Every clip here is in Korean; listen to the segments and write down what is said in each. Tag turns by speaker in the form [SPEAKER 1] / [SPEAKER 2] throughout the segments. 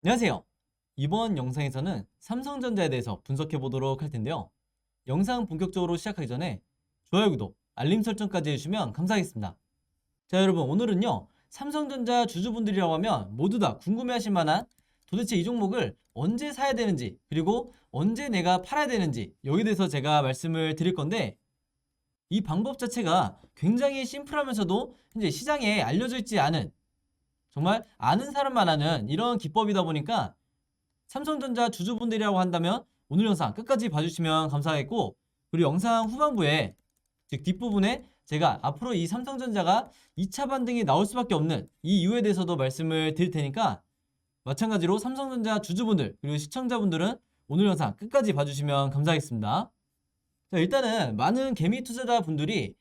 [SPEAKER 1] 안녕하세요. 이번 영상에서는 삼성전자에 대해서 분석해 보도록 할 텐데요. 영상 본격적으로 시작하기 전에 좋아요, 구독, 알림 설정까지 해주시면 감사하겠습니다. 자, 여러분, 오늘은요, 삼성전자 주주분들이라고 하면 모두 다 궁금해하실 만한 도대체 이 종목을 언제 사야 되는지, 그리고 언제 내가 팔아야 되는지, 여기에 대해서 제가 말씀을 드릴 건데, 이 방법 자체가 굉장히 심플하면서도 현재 시장에 알려져 있지 않은, 정말 아는 사람만 아는 이런 기법이다 보니까 삼성전자 주주분들이라고 한다면 오늘 영상 끝까지 봐주시면 감사하겠고, 그리고 영상 후반부에, 즉 뒷부분에 제가 앞으로 이 삼성전자가 2차 반등이 나올 수밖에 없는 이 이유에 대해서도 말씀을 드릴 테니까, 마찬가지로 삼성전자 주주분들 그리고 시청자분들은 오늘 영상 끝까지 봐주시면 감사하겠습니다. 자, 일단은 많은 개미 투자자분들이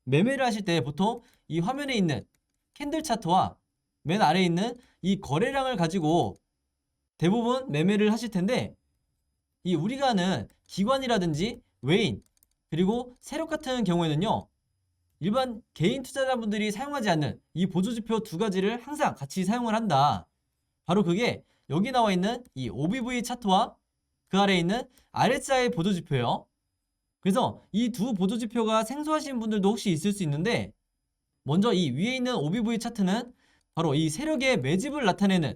[SPEAKER 1] 매매를 하실 때 보통 이 화면에 있는 캔들 차트와 맨 아래에 있는 이 거래량을 가지고 대부분 매매를 하실 텐데, 이 우리가 아는 기관이라든지 외인 그리고 세력 같은 경우에는요, 일반 개인 투자자분들이 사용하지 않는 이 보조지표 두 가지를 항상 같이 사용을 한다. 바로 그게 여기 나와 있는 이 OBV 차트와 그 아래에 있는 RSI 보조지표예요. 그래서 이 두 보조지표가 생소하신 분들도 혹시 있을 수 있는데, 먼저 이 위에 있는 OBV 차트는 바로 이 세력의 매집을 나타내는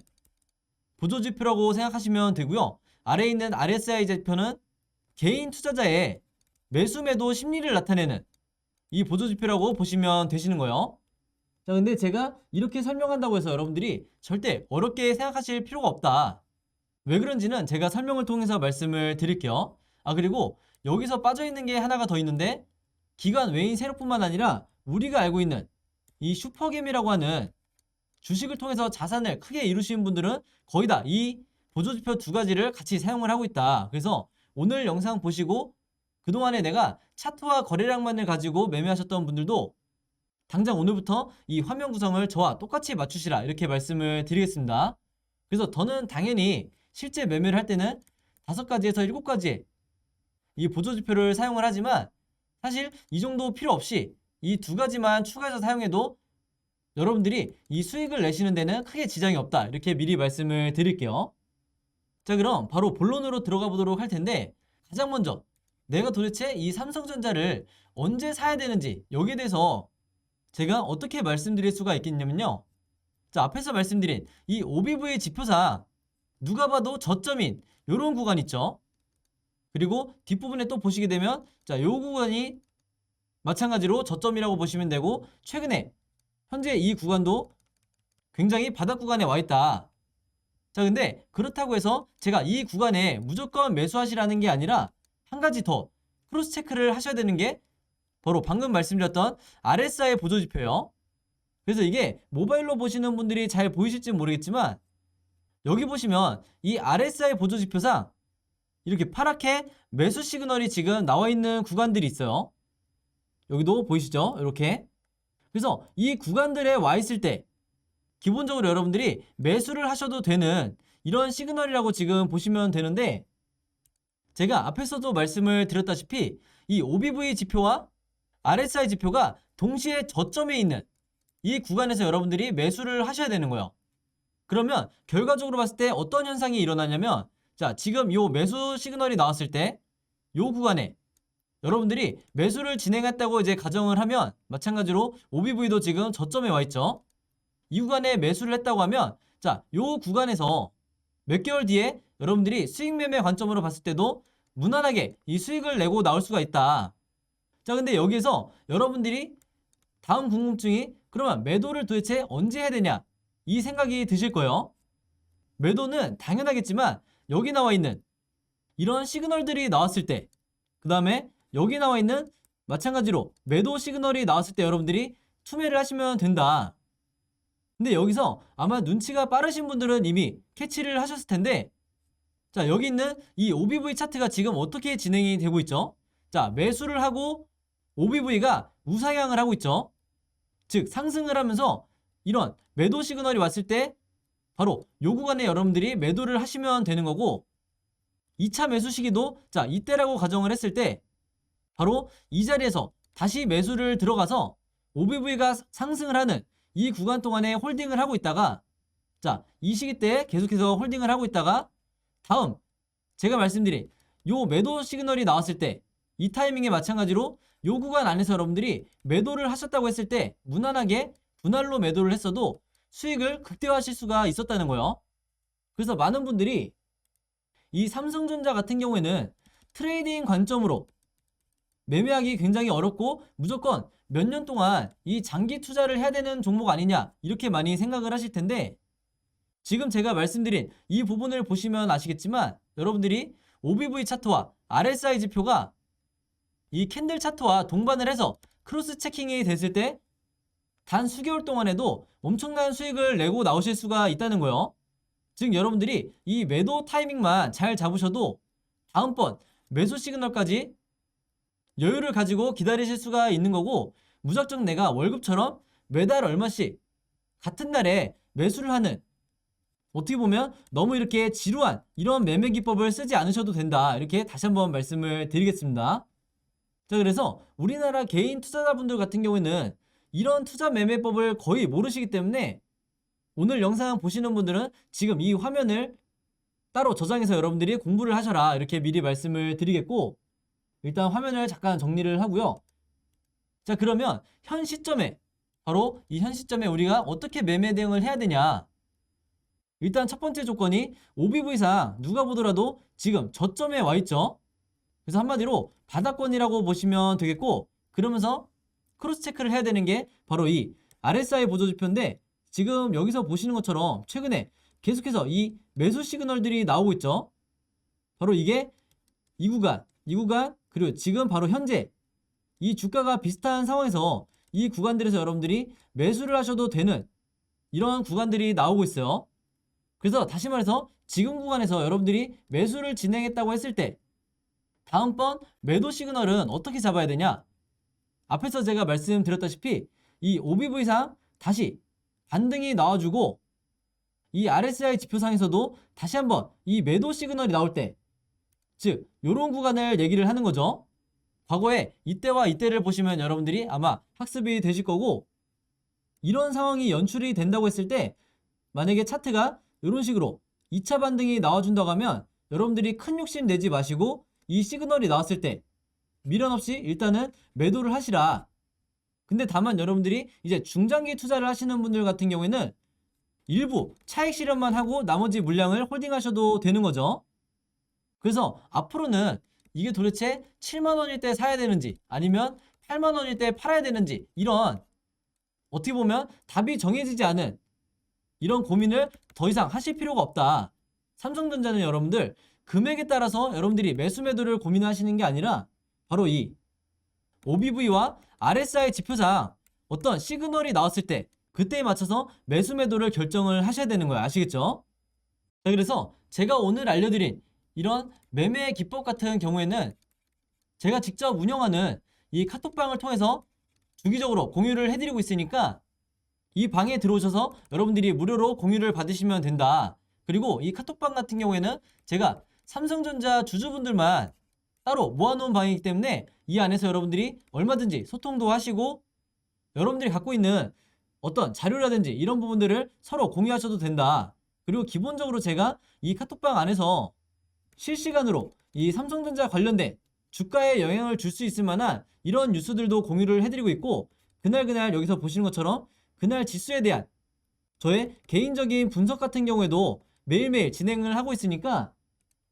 [SPEAKER 1] 보조지표라고 생각하시면 되고요. 아래에 있는 RSI 지표는 개인 투자자의 매수 매도 심리를 나타내는 이 보조지표라고 보시면 되시는 거예요. 자, 근데 제가 이렇게 설명한다고 해서 여러분들이 절대 어렵게 생각하실 필요가 없다. 왜 그런지는 제가 설명을 통해서 말씀을 드릴게요. 그리고 여기서 빠져있는 게 하나가 더 있는데, 기관 외인 세력뿐만 아니라 우리가 알고 있는 이 슈퍼겜이라고 하는 주식을 통해서 자산을 크게 이루시는 분들은 거의 다 이 보조지표 두 가지를 같이 사용을 하고 있다. 그래서 오늘 영상 보시고 그동안에 내가 차트와 거래량만을 가지고 매매하셨던 분들도 당장 오늘부터 이 화면 구성을 저와 똑같이 맞추시라, 이렇게 말씀을 드리겠습니다. 그래서 저는 당연히 실제 매매를 할 때는 5가지에서 7가지의 이 보조지표를 사용을 하지만, 사실 이 정도 필요 없이 이 두 가지만 추가해서 사용해도 여러분들이 이 수익을 내시는 데는 크게 지장이 없다, 이렇게 미리 말씀을 드릴게요. 자, 그럼 바로 본론으로 들어가 보도록 할 텐데, 가장 먼저 내가 도대체 이 삼성전자를 언제 사야 되는지, 여기에 대해서 제가 어떻게 말씀드릴 수가 있겠냐면요, 자, 앞에서 말씀드린 이 OBV 지표상 누가 봐도 저점인 요런 구간 있죠. 그리고 뒷부분에 또 보시게 되면, 자, 요 구간이 마찬가지로 저점이라고 보시면 되고, 최근에 현재 이 구간도 굉장히 바닥 구간에 와 있다. 자, 근데 그렇다고 해서 제가 이 구간에 무조건 매수하시라는 게 아니라 한 가지 더 크로스 체크를 하셔야 되는 게 바로 방금 말씀드렸던 RSI 보조지표예요. 그래서 이게 모바일로 보시는 분들이 잘 보이실지 모르겠지만, 여기 보시면 이 RSI 보조지표상 이렇게 파랗게 매수 시그널이 지금 나와 있는 구간들이 있어요. 여기도 보이시죠? 이렇게. 그래서 이 구간들에 와 있을 때 기본적으로 여러분들이 매수를 하셔도 되는 이런 시그널이라고 지금 보시면 되는데, 제가 앞에서도 말씀을 드렸다시피 이 OBV 지표와 RSI 지표가 동시에 저점에 있는 이 구간에서 여러분들이 매수를 하셔야 되는 거예요. 그러면 결과적으로 봤을 때 어떤 현상이 일어나냐면, 자, 지금 요 매수 시그널이 나왔을 때 요 구간에 여러분들이 매수를 진행했다고 이제 가정을 하면, 마찬가지로 OBV도 지금 저점에 와 있죠. 이 구간에 매수를 했다고 하면, 자, 요 구간에서 몇 개월 뒤에 여러분들이 수익 매매 관점으로 봤을 때도 무난하게 이 수익을 내고 나올 수가 있다. 자, 근데 여기에서 여러분들이 다음 궁금증이, 그러면 매도를 도대체 언제 해야 되냐, 이 생각이 드실 거예요. 매도는 당연하겠지만 여기 나와 있는 이런 시그널들이 나왔을 때, 그 다음에 여기 나와 있는 마찬가지로 매도 시그널이 나왔을 때 여러분들이 투매를 하시면 된다. 근데 여기서 아마 눈치가 빠르신 분들은 이미 캐치를 하셨을 텐데, 자, 여기 있는 이 OBV 차트가 지금 어떻게 진행이 되고 있죠? 자, 매수를 하고 OBV가 우상향을 하고 있죠. 즉 상승을 하면서 이런 매도 시그널이 왔을 때 바로 요 구간에 여러분들이 매도를 하시면 되는 거고, 2차 매수 시기도 자, 이때라고 가정을 했을 때 바로 이 자리에서 다시 매수를 들어가서 OBV가 상승을 하는 이 구간 동안에 홀딩을 하고 있다가, 자, 이 시기 때 계속해서 홀딩을 하고 있다가 다음 제가 말씀드린 요 매도 시그널이 나왔을 때 이 타이밍에 마찬가지로 요 구간 안에서 여러분들이 매도를 하셨다고 했을 때 무난하게 분할로 매도를 했어도 수익을 극대화하실 수가 있었다는 거예요. 그래서 많은 분들이 이 삼성전자 같은 경우에는 트레이딩 관점으로 매매하기 굉장히 어렵고 무조건 몇 년 동안 이 장기 투자를 해야 되는 종목 아니냐 이렇게 많이 생각을 하실 텐데, 지금 제가 말씀드린 이 부분을 보시면 아시겠지만 여러분들이 OBV 차트와 RSI 지표가 이 캔들 차트와 동반을 해서 크로스 체킹이 됐을 때 단 수개월 동안에도 엄청난 수익을 내고 나오실 수가 있다는 거예요. 즉 여러분들이 이 매도 타이밍만 잘 잡으셔도 다음번 매수 시그널까지 여유를 가지고 기다리실 수가 있는 거고, 무작정 내가 월급처럼 매달 얼마씩 같은 날에 매수를 하는, 어떻게 보면 너무 이렇게 지루한 이런 매매 기법을 쓰지 않으셔도 된다, 이렇게 다시 한번 말씀을 드리겠습니다. 자, 그래서 우리나라 개인 투자자분들 같은 경우에는 이런 투자 매매법을 거의 모르시기 때문에 오늘 영상 보시는 분들은 지금 이 화면을 따로 저장해서 여러분들이 공부를 하셔라, 이렇게 미리 말씀을 드리겠고, 일단 화면을 잠깐 정리를 하고요. 자, 그러면 현 시점에, 바로 이 현 시점에 우리가 어떻게 매매 대응을 해야 되냐. 일단 첫 번째 조건이 OBV상 누가 보더라도 지금 저점에 와 있죠. 그래서 한마디로 바닥권이라고 보시면 되겠고, 그러면서 크로스 체크를 해야 되는 게 바로 이 RSI 보조지표인데, 지금 여기서 보시는 것처럼 최근에 계속해서 이 매수 시그널들이 나오고 있죠. 바로 이게 이 구간, 그리고 지금 바로 현재 이 주가가 비슷한 상황에서 이 구간들에서 여러분들이 매수를 하셔도 되는 이런 구간들이 나오고 있어요. 그래서 다시 말해서 지금 구간에서 여러분들이 매수를 진행했다고 했을 때 다음번 매도 시그널은 어떻게 잡아야 되냐? 앞에서 제가 말씀드렸다시피 이 OBV상 다시 반등이 나와주고, 이 RSI 지표상에서도 다시 한번 이 매도 시그널이 나올 때, 즉 요런 구간을 얘기를 하는 거죠. 과거에 이때와 이때를 보시면 여러분들이 아마 학습이 되실 거고, 이런 상황이 연출이 된다고 했을 때 만약에 차트가 이런 식으로 2차 반등이 나와준다고 하면 여러분들이 큰 욕심 내지 마시고 이 시그널이 나왔을 때 미련 없이 일단은 매도를 하시라. 근데 다만 여러분들이 이제 중장기 투자를 하시는 분들 같은 경우에는 일부 차익 실현만 하고 나머지 물량을 홀딩하셔도 되는 거죠. 그래서 앞으로는 이게 도대체 7만원일 때 사야 되는지 아니면 8만원일 때 팔아야 되는지, 이런 어떻게 보면 답이 정해지지 않은 이런 고민을 더 이상 하실 필요가 없다. 삼성전자는 여러분들 금액에 따라서 여러분들이 매수 매도를 고민하시는 게 아니라 바로 이 OBV와 RSI 지표상 어떤 시그널이 나왔을 때 그때에 맞춰서 매수 매도를 결정을 하셔야 되는 거예요. 아시겠죠? 자, 그래서 제가 오늘 알려드린 이런 매매 기법 같은 경우에는 제가 직접 운영하는 이 카톡방을 통해서 주기적으로 공유를 해드리고 있으니까 이 방에 들어오셔서 여러분들이 무료로 공유를 받으시면 된다. 그리고 이 카톡방 같은 경우에는 제가 삼성전자 주주분들만 따로 모아놓은 방이기 때문에 이 안에서 여러분들이 얼마든지 소통도 하시고 여러분들이 갖고 있는 어떤 자료라든지 이런 부분들을 서로 공유하셔도 된다. 그리고 기본적으로 제가 이 카톡방 안에서 실시간으로 이 삼성전자 관련된 주가에 영향을 줄 수 있을 만한 이런 뉴스들도 공유를 해드리고 있고, 그날 여기서 보시는 것처럼 그날 지수에 대한 저의 개인적인 분석 같은 경우에도 매일매일 진행을 하고 있으니까,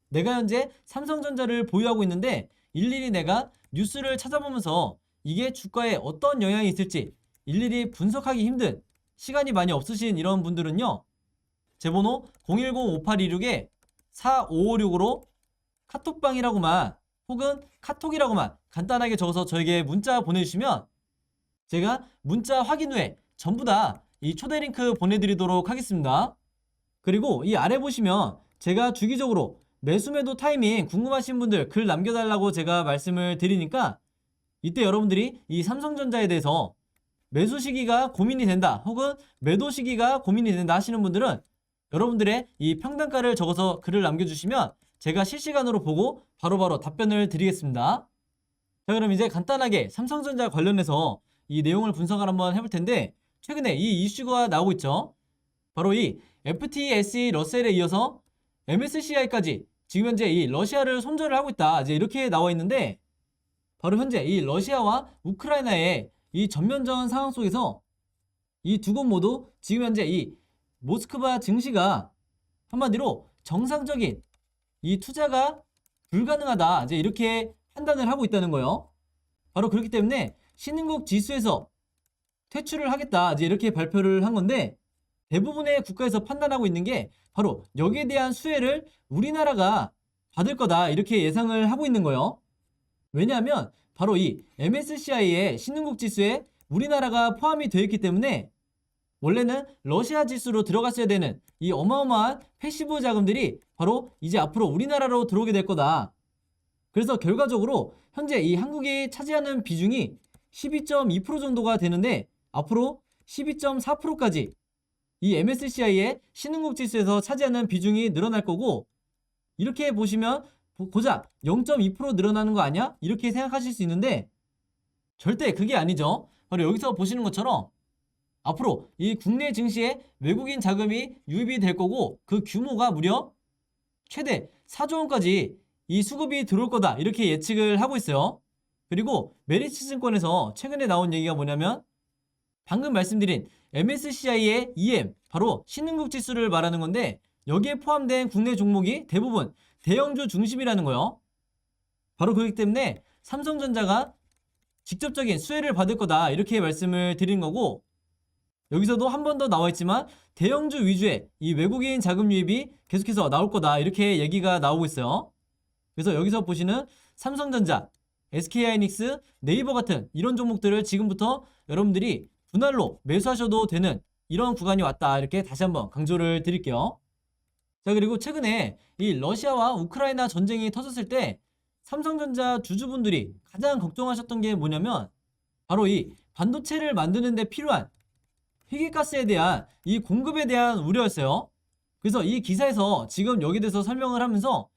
[SPEAKER 1] 내가 현재 삼성전자를 보유하고 있는데 일일이 내가 뉴스를 찾아보면서 이게 주가에 어떤 영향이 있을지 일일이 분석하기 힘든, 시간이 많이 없으신 이런 분들은요, 제 번호 010-5826-4556으로 카톡방이라고만 혹은 카톡이라고만 간단하게 적어서 저에게 문자 보내주시면 제가 문자 확인 후에 전부 다 이 초대 링크 보내드리도록 하겠습니다. 그리고 이 아래 보시면 제가 주기적으로 매수 매도 타이밍 궁금하신 분들 글 남겨달라고 제가 말씀을 드리니까, 이때 여러분들이 이 삼성전자에 대해서 매수 시기가 고민이 된다 혹은 매도 시기가 고민이 된다 하시는 분들은 여러분들의 이 평단가를 적어서 글을 남겨주시면 제가 실시간으로 보고 바로바로 답변을 드리겠습니다. 자, 그럼 이제 간단하게 삼성전자 관련해서 이 내용을 분석을 한번 해볼 텐데, 최근에 이 이슈가 나오고 있죠. 바로 이 FTSE 러셀에 이어서 MSCI까지 지금 현재 이 러시아를 손절을 하고 있다. 이제 이렇게 나와 있는데, 바로 현재 이 러시아와 우크라이나의 이 전면전 상황 속에서 이 두 곳 모두 지금 현재 이 모스크바 증시가 한마디로 정상적인 이 투자가 불가능하다. 이제 이렇게 판단을 하고 있다는 거예요. 바로 그렇기 때문에 신흥국 지수에서 퇴출을 하겠다. 이제 이렇게 발표를 한 건데, 대부분의 국가에서 판단하고 있는 게 바로 여기에 대한 수혜를 우리나라가 받을 거다. 이렇게 예상을 하고 있는 거예요. 왜냐하면 바로 이 MSCI의 신흥국 지수에 우리나라가 포함이 되어 있기 때문에 원래는 러시아 지수로 들어갔어야 되는 이 어마어마한 패시브 자금들이 바로 이제 앞으로 우리나라로 들어오게 될 거다. 그래서 결과적으로 현재 이 한국이 차지하는 비중이 12.2% 정도가 되는데, 앞으로 12.4%까지 이 MSCI의 신흥국 지수에서 차지하는 비중이 늘어날 거고, 이렇게 보시면 고작 0.2% 늘어나는 거 아니야? 이렇게 생각하실 수 있는데 절대 그게 아니죠. 바로 여기서 보시는 것처럼 앞으로 이 국내 증시에 외국인 자금이 유입이 될 거고, 그 규모가 무려 최대 4조 원까지 이 수급이 들어올 거다. 이렇게 예측을 하고 있어요. 그리고 메리츠 증권에서 최근에 나온 얘기가 뭐냐면, 방금 말씀드린 MSCI의 EM, 바로 신흥국 지수를 말하는 건데, 여기에 포함된 국내 종목이 대부분 대형주 중심이라는 거예요. 바로 그렇기 때문에 삼성전자가 직접적인 수혜를 받을 거다. 이렇게 말씀을 드린 거고, 여기서도 한 번 더 나와 있지만 대형주 위주의 이 외국인 자금 유입이 계속해서 나올 거다. 이렇게 얘기가 나오고 있어요. 그래서 여기서 보시는 삼성전자, SK하이닉스, 네이버 같은 이런 종목들을 지금부터 여러분들이 분할로 매수하셔도 되는 이런 구간이 왔다. 이렇게 다시 한번 강조를 드릴게요. 자, 그리고 최근에 이 러시아와 우크라이나 전쟁이 터졌을 때 삼성전자 주주분들이 가장 걱정하셨던 게 뭐냐면, 바로 이 반도체를 만드는 데 필요한 희귀가스에 대한 이 공급에 대한 우려였어요. 그래서 이 기사에서 지금 여기에 대해서 설명을 하면서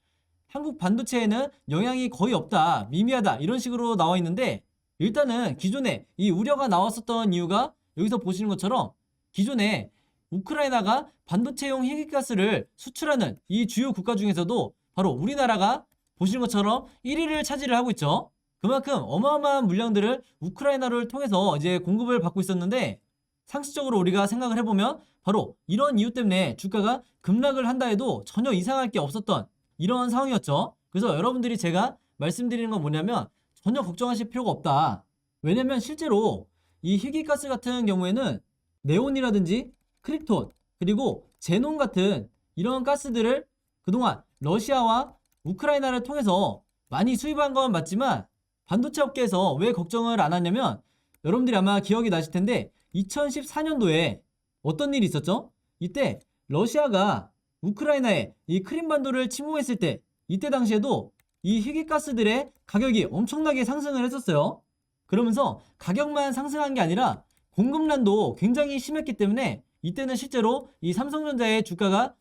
[SPEAKER 1] 한국 반도체에는 영향이 거의 없다, 미미하다, 이런 식으로 나와 있는데, 일단은 기존에 이 우려가 나왔었던 이유가 여기서 보시는 것처럼 기존에 우크라이나가 반도체용 희귀가스를 수출하는 이 주요 국가 중에서도 바로 우리나라가 보시는 것처럼 1위를 차지를 하고 있죠. 그만큼 어마어마한 물량들을 우크라이나를 통해서 이제 공급을 받고 있었는데, 상식적으로 우리가 생각을 해보면 바로 이런 이유 때문에 주가가 급락을 한다 해도 전혀 이상할 게 없었던 이런 상황이었죠. 그래서 여러분들이 제가 말씀드리는 건 뭐냐면, 전혀 걱정하실 필요가 없다. 왜냐면 실제로 이 희귀가스 같은 경우에는 네온이라든지 크립톤, 그리고 제논 같은 이런 가스들을 그동안 러시아와 우크라이나를 통해서 많이 수입한 건 맞지만, 반도체 업계에서 왜 걱정을 안 하냐면, 여러분들이 아마 기억이 나실 텐데 2014년도에 어떤 일이 있었죠? 이때 러시아가 우크라이나에 이 크림반도를 침공했을 때, 이때 당시에도 이 희귀가스들의 가격이 엄청나게 상승을 했었어요. 그러면서 가격만 상승한 게 아니라 공급난도 굉장히 심했기 때문에 이때는 실제로 이 삼성전자의 주가가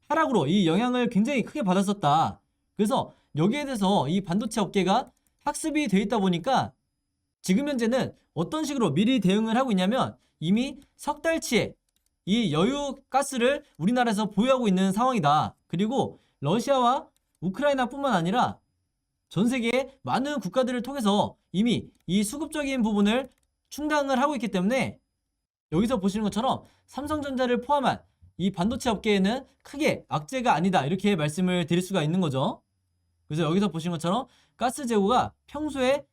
[SPEAKER 1] 하락으로 이 영향을 굉장히 크게 받았었다. 그래서 여기에 대해서 이 반도체 업계가 학습이 돼 있다 보니까 지금 현재는 어떤 식으로 미리 대응을 하고 있냐면, 이미 석 달치의 이 여유 가스를 우리나라에서 보유하고 있는 상황이다. 그리고 러시아와 우크라이나뿐만 아니라 전 세계의 많은 국가들을 통해서 이미 이 수급적인 부분을 충당을 하고 있기 때문에, 여기서 보시는 것처럼 삼성전자를 포함한 이 반도체 업계에는 크게 악재가 아니다, 이렇게 말씀을 드릴 수가 있는 거죠. 그래서 여기서 보시는 것처럼 가스 재고가 평소에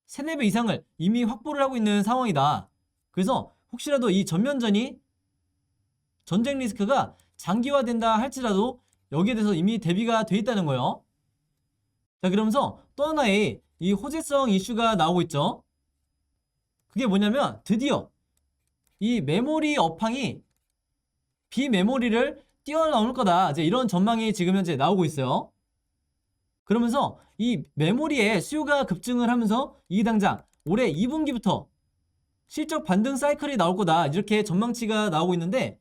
[SPEAKER 1] 3, 4배 이상을 이미 확보를 하고 있는 상황이다. 그래서 혹시라도 이 전면전이 전쟁 리스크가 장기화된다 할지라도 여기에 대해서 이미 대비가 돼 있다는 거예요. 자, 그러면서 또 하나의 이 호재성 이슈가 나오고 있죠. 그게 뭐냐면, 드디어 이 메모리 업황이 비메모리를 뛰어넘을 거다, 이제 이런 전망이 지금 현재 나오고 있어요. 그러면서 이 메모리의 수요가 급증을 하면서 이 당장 올해 2분기부터 실적 반등 사이클이 나올 거다, 이렇게 전망치가 나오고 있는데,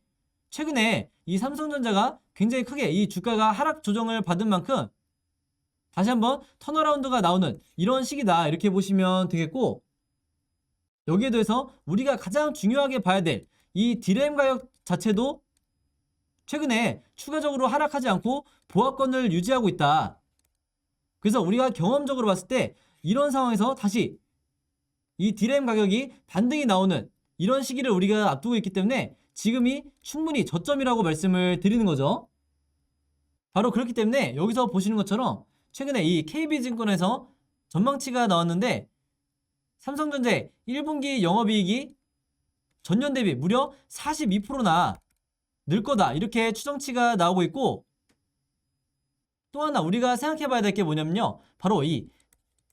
[SPEAKER 1] 최근에 이 삼성전자가 굉장히 크게 이 주가가 하락 조정을 받은 만큼 다시 한번 턴어라운드가 나오는 이런 시기다, 이렇게 보시면 되겠고, 여기에 대해서 우리가 가장 중요하게 봐야 될 이 디램 가격 자체도 최근에 추가적으로 하락하지 않고 보합권을 유지하고 있다. 그래서 우리가 경험적으로 봤을 때 이런 상황에서 다시 이 D램 가격이 반등이 나오는 이런 시기를 우리가 앞두고 있기 때문에 지금이 충분히 저점이라고 말씀을 드리는 거죠. 바로 그렇기 때문에 여기서 보시는 것처럼 최근에 이 KB증권에서 전망치가 나왔는데 삼성전자의 1분기 영업이익이 전년 대비 무려 42%나 늘 거다 이렇게 추정치가 나오고 있고, 또 하나 우리가 생각해 봐야 될 게 뭐냐면요, 바로 이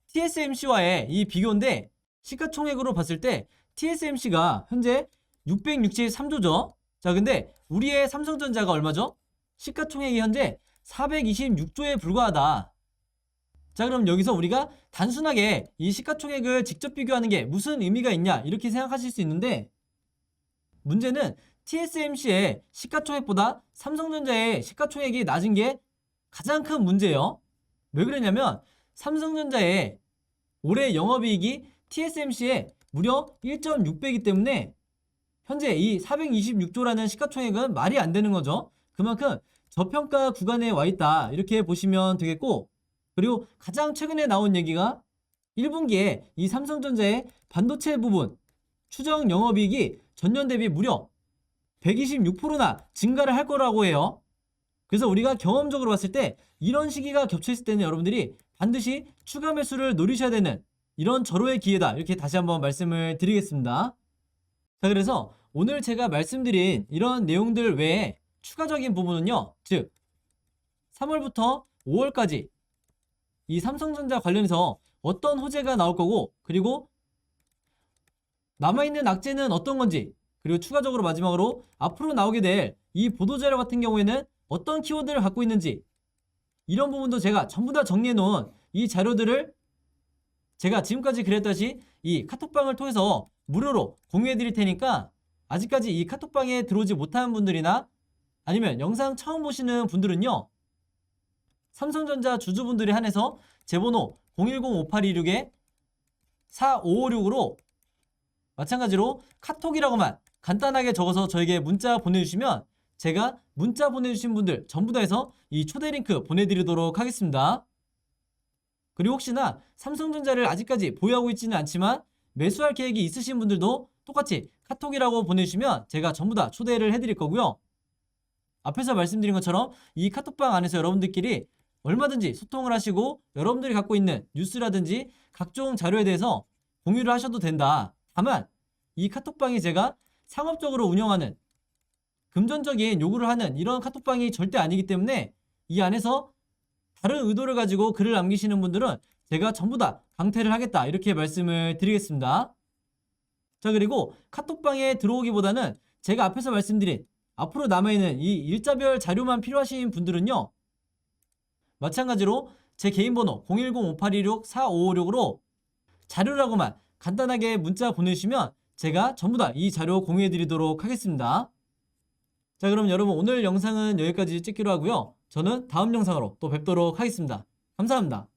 [SPEAKER 1] TSMC와의 이 비교인데 시가총액으로 봤을 때 TSMC가 현재 663조죠. 자, 근데 우리의 삼성전자가 얼마죠? 시가총액이 현재 426조에 불과하다. 자, 그럼 여기서 우리가 단순하게 이 시가총액을 직접 비교하는 게 무슨 의미가 있냐 이렇게 생각하실 수 있는데, 문제는 TSMC의 시가총액보다 삼성전자의 시가총액이 낮은 게 가장 큰 문제예요. 왜 그러냐면 삼성전자의 올해 영업이익이 TSMC의 무려 1.6배이기 때문에 현재 이 426조라는 시가총액은 말이 안 되는 거죠. 그만큼 저평가 구간에 와 있다 이렇게 보시면 되겠고, 그리고 가장 최근에 나온 얘기가 1분기에 이 삼성전자의 반도체 부분 추정 영업이익이 전년 대비 무려 126%나 증가를 할 거라고 해요. 그래서 우리가 경험적으로 봤을 때 이런 시기가 겹쳐있을 때는 여러분들이 반드시 추가 매수를 노리셔야 되는 이런 절호의 기회다 이렇게 다시 한번 말씀을 드리겠습니다. 자, 그래서 오늘 제가 말씀드린 이런 내용들 외에 추가적인 부분은요, 즉 3월부터 5월까지 이 삼성전자 관련해서 어떤 호재가 나올 거고, 그리고 남아있는 악재는 어떤 건지, 그리고 추가적으로 마지막으로 앞으로 나오게 될 이 보도자료 같은 경우에는 어떤 키워드를 갖고 있는지, 이런 부분도 제가 전부 다 정리해 놓은 이 자료들을 제가 지금까지 그랬듯이 이 카톡방을 통해서 무료로 공유해 드릴 테니까, 아직까지 이 카톡방에 들어오지 못한 분들이나 아니면 영상 처음 보시는 분들은요, 삼성전자 주주분들에 한해서 제 번호 010-5826-4556으로 마찬가지로 카톡이라고만 간단하게 적어서 저에게 문자 보내주시면 제가 문자 보내주신 분들 전부 다 해서 이 초대 링크 보내드리도록 하겠습니다. 그리고 혹시나 삼성전자를 아직까지 보유하고 있지는 않지만 매수할 계획이 있으신 분들도 똑같이 카톡이라고 보내주시면 제가 전부 다 초대를 해드릴 거고요. 앞에서 말씀드린 것처럼 이 카톡방 안에서 여러분들끼리 얼마든지 소통을 하시고 여러분들이 갖고 있는 뉴스라든지 각종 자료에 대해서 공유를 하셔도 된다. 다만 이 카톡방이 제가 상업적으로 운영하는 금전적인 요구를 하는 이런 카톡방이 절대 아니기 때문에 이 안에서 다른 의도를 가지고 글을 남기시는 분들은 제가 전부 다 강퇴를 하겠다 이렇게 말씀을 드리겠습니다. 자, 그리고 카톡방에 들어오기보다는 제가 앞에서 말씀드린 앞으로 남아있는 이 일자별 자료만 필요하신 분들은요, 마찬가지로 제 개인 번호 010-5826-4556으로 자료라고만 간단하게 문자 보내주시면 제가 전부 다 이 자료 공유해 드리도록 하겠습니다. 자, 그럼 여러분 오늘 영상은 여기까지 찍기로 하고요. 저는 다음 영상으로 또 뵙도록 하겠습니다. 감사합니다.